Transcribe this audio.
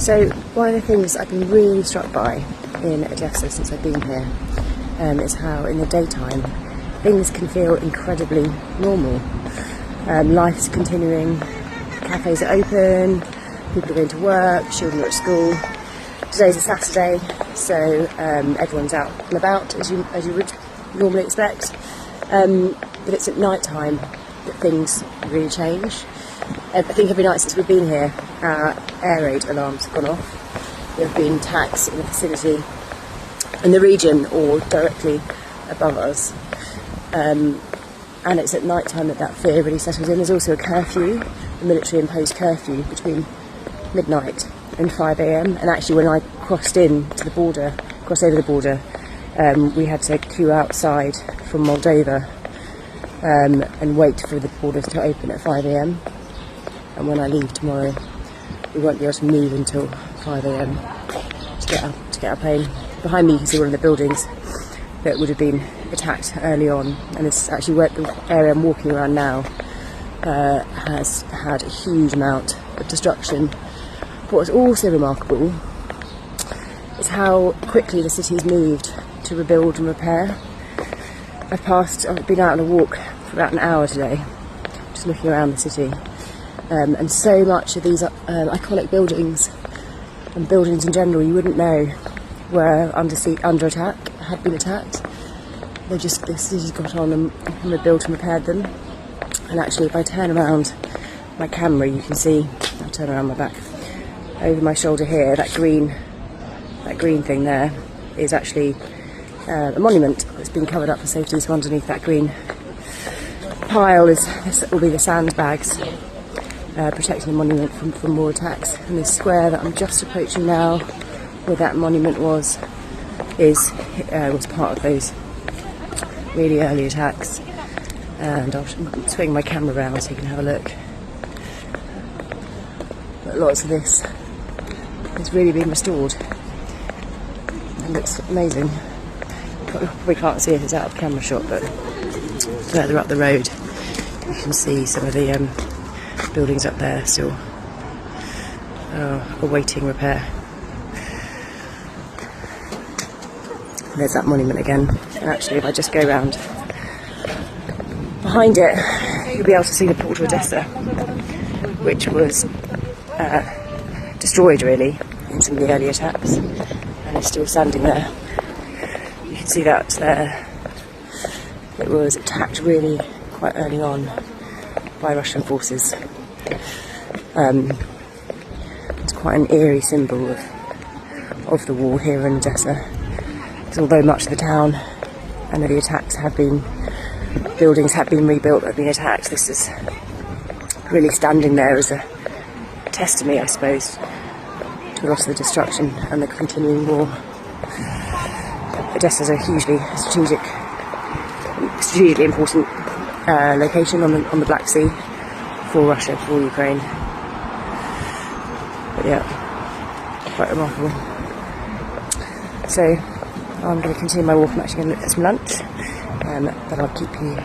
So one of the things I've been really struck by in Odesa since I've been here is how in the daytime things can feel incredibly normal. Life's continuing, cafes are open, people are going to work, children are at school. Today's a Saturday, so everyone's out and about as you would normally expect. But it's at night time that things really change. I think every night since we've been here, our air raid alarms have gone off. There have been attacks in the vicinity, in the region, or directly above us. And it's at night time that fear really settles in. There's also a curfew, a military imposed curfew between midnight and 5 a.m. And actually when I crossed over the border, we had to queue outside from Moldova and wait for the borders to open at 5 a.m. And when I leave tomorrow, we won't be able to move until 5 a.m. to get our plane. Behind me you can see one of the buildings that would have been attacked early on, and this is actually where the area I'm walking around now has had a huge amount of destruction. What was also remarkable is how quickly the city's moved to rebuild and repair. I've been out on a walk for about an hour today, just looking around the city, and so much of these iconic buildings and buildings in general you wouldn't know were under attack, had been attacked. The city's got on and rebuilt and repaired them. And actually, if I turn around my camera, you can see, I'll turn around my back, over my shoulder here, that green thing there is actually a monument that's been covered up for safety. So underneath that green pile will be the sandbags protecting the monument from more attacks. And this square that I'm just approaching now, where that monument was part of those really early attacks. And I'll swing my camera around so you can have a look. But lots of this has really been restored. It looks amazing. We can't see it, it's out of camera shot, but further up the road you can see some of the buildings up there still awaiting repair. And there's that monument again. And actually, if I just go around behind it, you'll be able to see the port of Odesa, which was destroyed really in some of the early attacks, and it's still standing there. You can see that there. It was attacked really quite early on by Russian forces. It's quite an eerie symbol of the war here in Odesa. Because although much of the town and the attacks buildings have been rebuilt that have been attacked, this is really standing there as a testimony, I suppose, to a lot of the destruction and the continuing war. Odesa is a hugely strategically important location on the Black Sea for Russia, for Ukraine. But yeah, quite remarkable. So I'm going to continue my walk. I'm actually going to look at some lunch, but I'll keep you